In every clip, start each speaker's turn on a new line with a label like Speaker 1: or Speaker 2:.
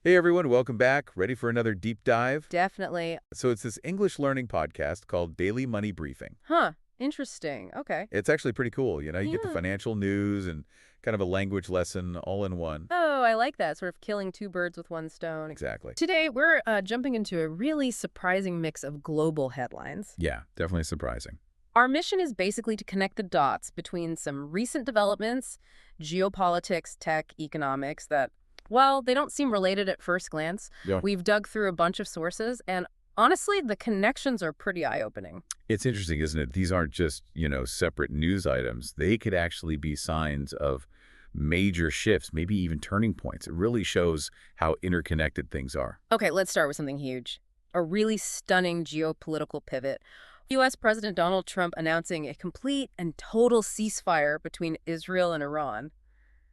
Speaker 1: Hey everyone, welcome back. Ready for another deep dive?
Speaker 2: Definitely.
Speaker 1: So it's this English learning podcast called Daily Money Briefing.
Speaker 2: Huh. Interesting. Okay.
Speaker 1: It's actually pretty cool. You get the
Speaker 2: Yeah.
Speaker 1: financial news and kind of a language lesson all in one.
Speaker 2: Oh, I like that. Sort of killing two birds with one stone.
Speaker 1: Exactly.
Speaker 2: Today, we're jumping into a really surprising mix of global headlines.
Speaker 1: Yeah, definitely surprising.
Speaker 2: Our mission is basically to connect the dots between some recent developments, geopolitics, tech, economics that, well, they don't seem related at first glance.
Speaker 1: Yeah.
Speaker 2: We've dug through a bunch of sources, and honestly, the connections are pretty eye-opening.
Speaker 1: It's interesting, isn't it? These aren't just, separate news items. They could actually be signs of major shifts, maybe even turning points. It really shows how interconnected things are.
Speaker 2: Okay, let's start with something huge. A really stunning geopolitical pivot. U.S. President Donald Trump announcing a complete and total ceasefire between Israel and Iran.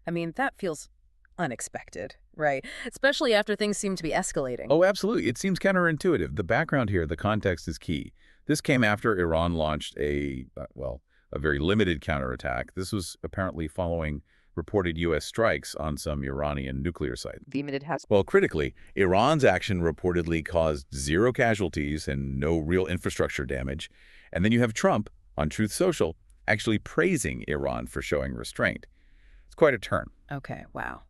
Speaker 2: I mean, that feels unexpected, right? Especially after things seem to be escalating.
Speaker 1: Oh, absolutely. It seems counterintuitive. The background here, the context is key. This came after Iran launched a very limited counterattack. This was apparently following reported U.S. strikes on some Iranian nuclear sites. Well, critically, Iran's action reportedly caused zero casualties and no real infrastructure damage. And then you have Trump on Truth Social actually praising Iran for showing restraint. It's quite a turn.
Speaker 2: Okay, wow.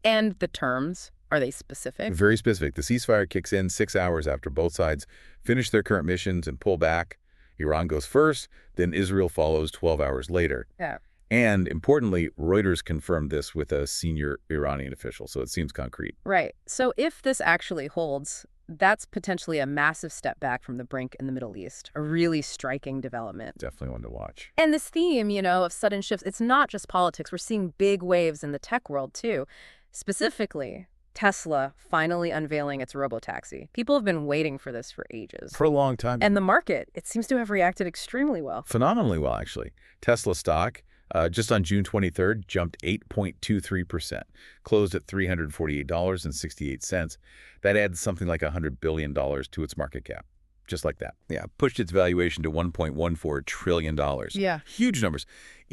Speaker 2: And the terms, are they specific?
Speaker 1: Very specific. The ceasefire kicks in 6 hours after both sides finish their current missions and pull back. Iran goes first, then Israel follows 12 hours later.
Speaker 2: Yeah.
Speaker 1: And importantly, Reuters confirmed this with a senior Iranian official, so it seems concrete.
Speaker 2: Right. So if this actually holds, that's potentially a massive step back from the brink in the Middle East, a really striking development.
Speaker 1: Definitely one to watch.
Speaker 2: And this theme, of sudden shifts, it's not just politics. We're seeing big waves in the tech world, too. Specifically, Tesla finally unveiling its Robotaxi. People have been waiting for this for ages.
Speaker 1: For a long time.
Speaker 2: And the market, it seems to have reacted extremely well.
Speaker 1: Phenomenally well, actually. Tesla stock, just on June 23rd, jumped 8.23%, closed at $348.68. That adds something like $100 billion to its market cap. Just like that. Yeah, pushed its valuation to $1.14 trillion.
Speaker 2: Yeah.
Speaker 1: Huge numbers.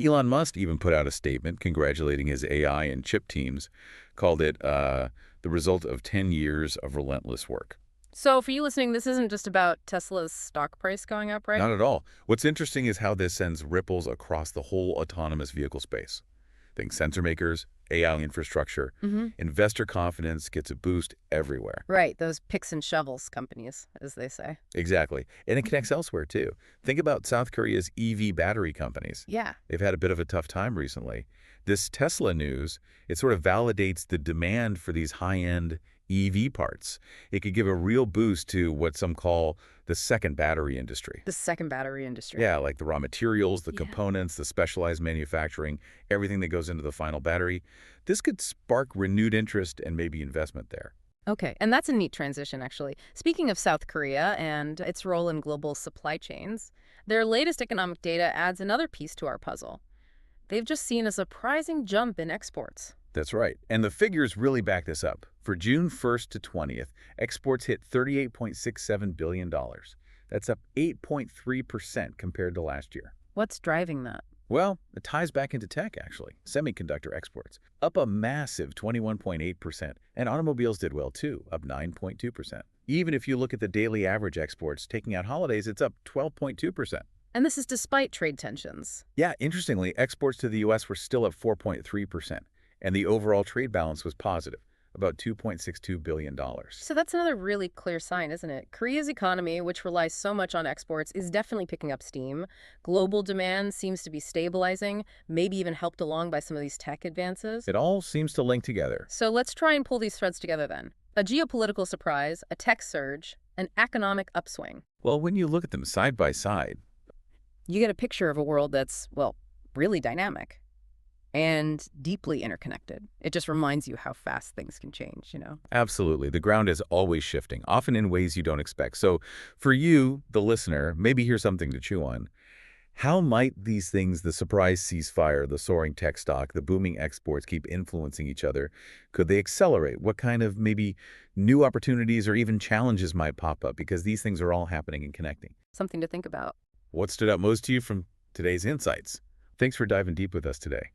Speaker 1: Elon Musk even put out a statement congratulating his AI and chip teams, called it the result of 10 years of relentless work.
Speaker 2: So for you listening, this isn't just about Tesla's stock price going up, right?
Speaker 1: Not at all. What's interesting is how this sends ripples across the whole autonomous vehicle space. Think sensor makers, AI infrastructure, investor confidence gets a boost everywhere.
Speaker 2: Right, those picks and shovels companies, as they say.
Speaker 1: Exactly. And it connects elsewhere, too. Think about South Korea's EV battery companies.
Speaker 2: Yeah.
Speaker 1: They've had a bit of a tough time recently. This Tesla news, it sort of validates the demand for these high-end EV parts. It could give a real boost to what some call the second battery industry.
Speaker 2: The second battery industry.
Speaker 1: Yeah, like the raw materials, the components, the specialized manufacturing, everything that goes into the final battery. This could spark renewed interest and maybe investment there.
Speaker 2: Okay, and that's a neat transition, actually. Speaking of South Korea and its role in global supply chains, their latest economic data adds another piece to our puzzle. They've just seen a surprising jump in exports.
Speaker 1: That's right. And the figures really back this up. For June 1st to 20th, exports hit $38.67 billion. That's up 8.3% compared to last year.
Speaker 2: What's driving that?
Speaker 1: Well, it ties back into tech, actually. Semiconductor exports, up a massive 21.8%. And automobiles did well, too, up 9.2%. Even if you look at the daily average exports, taking out holidays, it's up 12.2%.
Speaker 2: And this is despite trade tensions.
Speaker 1: Yeah, interestingly, exports to the U.S. were still at 4.3%. And the overall trade balance was positive, about $2.62 billion.
Speaker 2: So that's another really clear sign, isn't it? Korea's economy, which relies so much on exports, is definitely picking up steam. Global demand seems to be stabilizing, maybe even helped along by some of these tech advances.
Speaker 1: It all seems to link together.
Speaker 2: So let's try and pull these threads together then. A geopolitical surprise, a tech surge, an economic upswing.
Speaker 1: Well, when you look at them side by side,
Speaker 2: You get a picture of a world that's, well, really dynamic and deeply interconnected. It just reminds you how fast things can change,
Speaker 1: absolutely, the ground is always shifting, often in ways you don't expect. So for you, the listener, maybe here's something to chew on. How might these things, the surprise ceasefire, the soaring tech stock, the booming exports, keep influencing each other? Could they accelerate? What kind of maybe new opportunities or even challenges might pop up? Because these things are all happening and connecting.
Speaker 2: Something to think about.
Speaker 1: What stood out most to you from today's insights? Thanks for diving deep with us today.